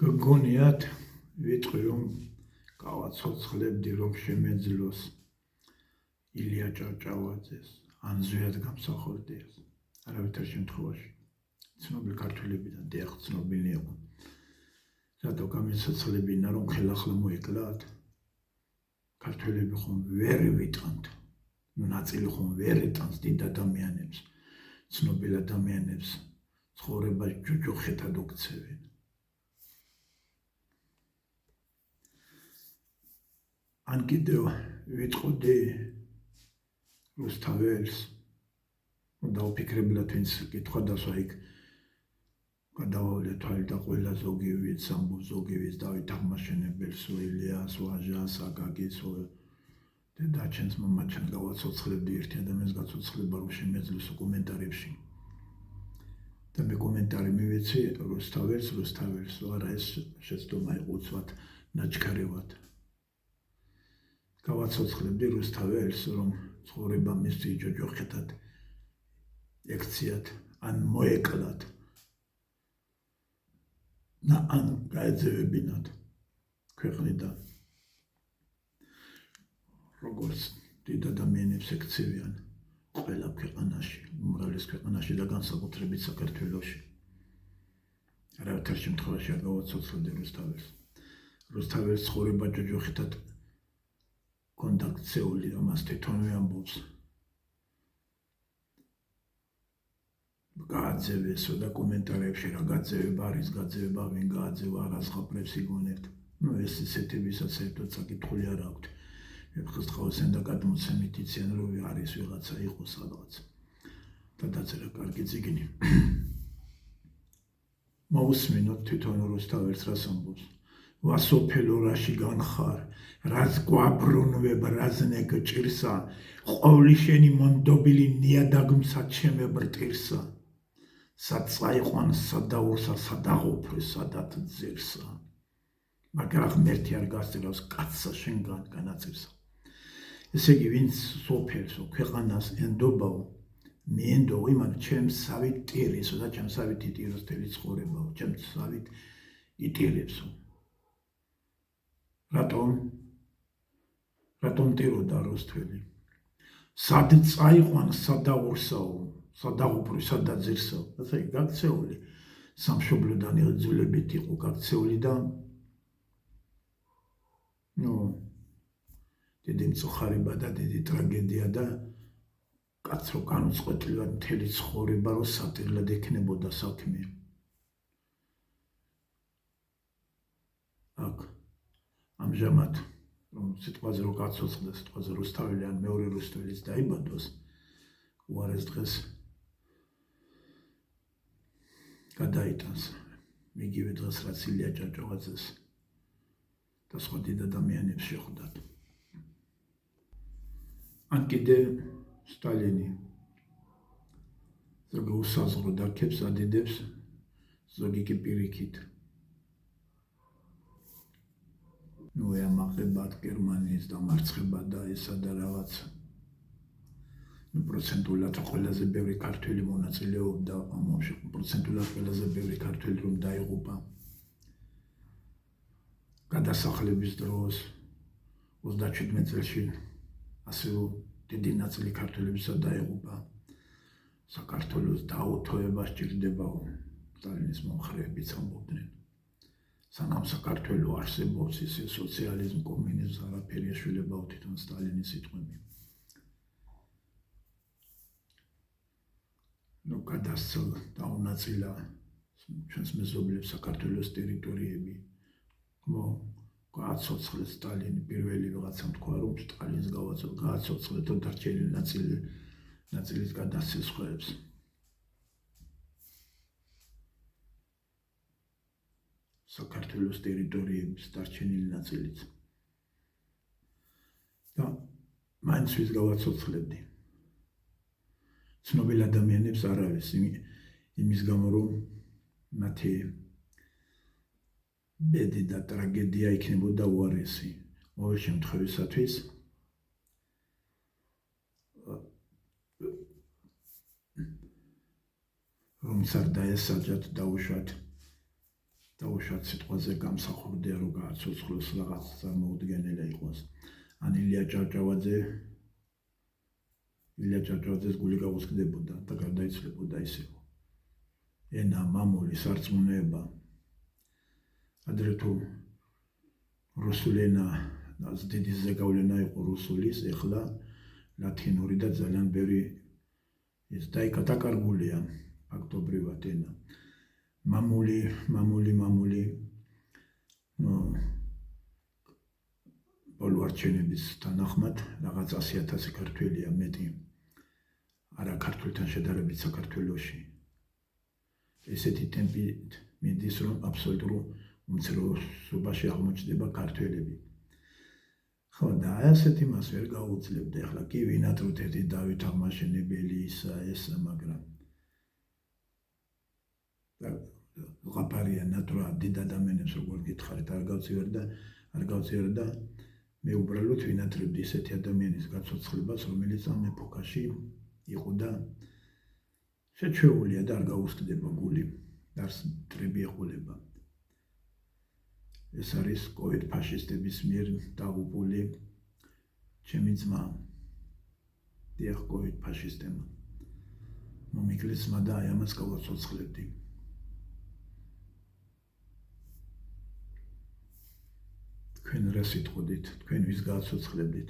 გგონიათ ვიტყვი რომ გავაცოცხლებდი რომ შემეძლოს ილია ჭავჭავაძეს ან ზვიად გამსახურდიას არავითარ შემთხვევაში ცნობილი ქართველებიდან დიახ ცნობილი იყო რატო გამიცოცხლებინა რომ ხელახლა მოეკლათ ქართველები ხომ ვერ ვიტანთ ნაწილი ხომ ვერ იტანს დიდ ადამიანებს ცნობილ ადამიანებს ცხოვრება ჯოჯოხეთად უქცევენ ან კიდევ ვიტყოდი რუსთაველს დაუფიქრებლად ვინც კითხვა დასვა იქ გადავავლე თვალი და ყველა ზოგი ვიც ამბობს ზოგი ვიც დავით აღმაშენებელს ილიას ვაჟას აკაკის დედაჩემს მამაჩემს გავაცოცხლებდი ერთი ადამიანს გაცოცხლება რომ შემეძლოს კომენტარებში და მე კომენტარი მივეცი რუსთაველს არა ეს შეცდომა იყო უცბად ნაჩქარევად გავაცოცხლებდი რუსთაველს რომ ცხოვრება მისთვის ჯოჯოხეთად ექციათ ან მოეკლათ და ან გაეძევებინათ ქვეყნიდან როგორც დიდ ადამიანებს ექცევიან ყველა ქვეყანაში უმრავლეს ქვეყანაში და განსაკუთრებით საქართველოში არავითარ შემთხვევაში არ გავაცოცხლებდი რუსთაველს ცხოვრება ჯოჯოხეთად ქონდა ქცეული ამას თვითონვე ამბობს გააძევესო და კომენტარებში რა გაძევება არის გაძევება ვინ გააძევა არასხაპრებს იგონებთ ეს ისეთებისაც საერთოდ საკითხული არ აქვთ ეხსთხოვენ და გადმოცემით იციან რომ არის ვიღაცა იყო სადღაც და დაწერა კარგი წიგნი მოусმინოთ თვითონ რუსთაველს რას ამბობს ვასოფელო რაში განხარ რაც გვაბრუნვებ რაზნე გჭირსა ყოვლი შენი მონდობილი ნიადაგმსა ჩემებრტირსა საწაიყვან სადაურსა სადაღოფრე სადათ ძირსა მაგრამ ღმერთი არ გასწრავს კაცსა შენგან განაწირსა ესე იგი ვინც სოფელსო ქვეყანას ენდობაო მიენდო იმან ჩემსავით ტირისო და ჩემსავით იტიროს თელი ცხოვრებაო ჩემსავით იტირებსო რატომ ტიროდა როსთველი სად წაიყვან სადაურსაო სადაღופრე სადაძირსაო ასე გაქცეული სამშობლოდან იძულებით იყო გაქცეული და დიდი მწუხარება და დიდი ტრაგედია და კაც რო განუწყვეტლივად მთელი ცხოვრება რო სატირლად ექნებოდა საქმე აქ ამჟამად რომ სიტყვაზე რო გაცოცხლდეს სიტყვაზე რუსთაველი ან მეორე რუსთაველის დაიბადოს უარეს დღეს გადაიტანს მიგივე დღეს რაც ილია ჭავჭავაძეს და სხვა დიდ ადამიანებს შეხვდათ ან კიდე სტალინი ზოგი უსაზღრო დარქებს ადიდებს ზოგი კი პირიქით ემაყებათ გერმანიის დამარცხება და ესა და რაღაც პროცენტულად ყველაზე ბევრი ქართველი მონაწილეობდა ამაში პროცენტულად ყველაზე ბევრი ქართველი რომ დაიღუპა გადასახლების დროს 37 წელში ასევე დიდი ნაწილი ქართველებისა დაიღუპა საქართველოს დაუთოება სჭირდებაო სტალინის მომხრეებიც ამბობდნენ სანამ საქართველო არსებობს ისე სოციალიზმ კომუნიზმს არაფერი ეშველებაო თვითონ სტალინის სიტყვები ნუ გადასცელა დაუნაწილა ჩვენს მეზობლებს საქართველოს ტერიტორიები გააცოცხლეს სტალინი პირველი ვიღაცამ თქვა რომ სტალინს გააცოცხლეთ და დარჩენილი ნაწილის გადასცეს სხვაებს საქართველოს ტერიტორიების დარჩენილი ნაწილიც და მაინც ვის გავაცოცხლებდი ცნობილ ადამიანებს არ არის იმის გამო რომ მათი ბედი და ტრაგედია იქნებოდა უარესი ყოველ შემთხვევისათვის რომ არ დაესაჯათ დაუშვათ დაუშვათ სიტყვაზე გამსახურდია რომ გააცოცხლოს რაღაც წარმოუდგენელი იყოს. ან ილია ჭავჭავაძეს გული გაუსკდებოდა და გარდაიცვლებოდა ისევ. ენა, მამული, სარწმუნოება. ადრე თუ რუსული ენა დიდი ზეგავლენა იყო რუსულის, ეხლა ლათინური და ძალიან ბევრი ის დაკარგულია ფაქტობრივად ენა. მამული ბოლო არჩევნების თანახმად რაღაც 100,000 ქართველია მეტი არა ქართველთან შედარებით საქართველოში. ესეთი ტემპით მიდის, რომ აბსოლუტურ უმცირესობაში აღმოჩნდება ქართველები. ხო, და ასეთი მას ვერ გაუძლებდა. ეხლა კი ვინატროთ ერთი დავით აღმაშენებელი ესა, მაგრამ ყაფარია ნატრა დიდ ადამიანებს როგორ გითხარით, არ გავწიერ და მე უბრალოდ ვინატრებდი ესეთი ადამიანის გაცოცხლებას, რომელიც ამ ეპოქაში იყო და შეჩვეულია და არ გაუსკდება გული, არც მტრები ეყოლება. ეს არის კოვიდ ფაშისტების მიერ დაღუპული ჩემი ძმა. დიახ, კოვიდ ფაშისტებმა მომიკლეს ძმა და აი ამას გავაცოცხლებდი. თქვენ რა სიტყვით, თქვენ ვის გააცოცხლებდით?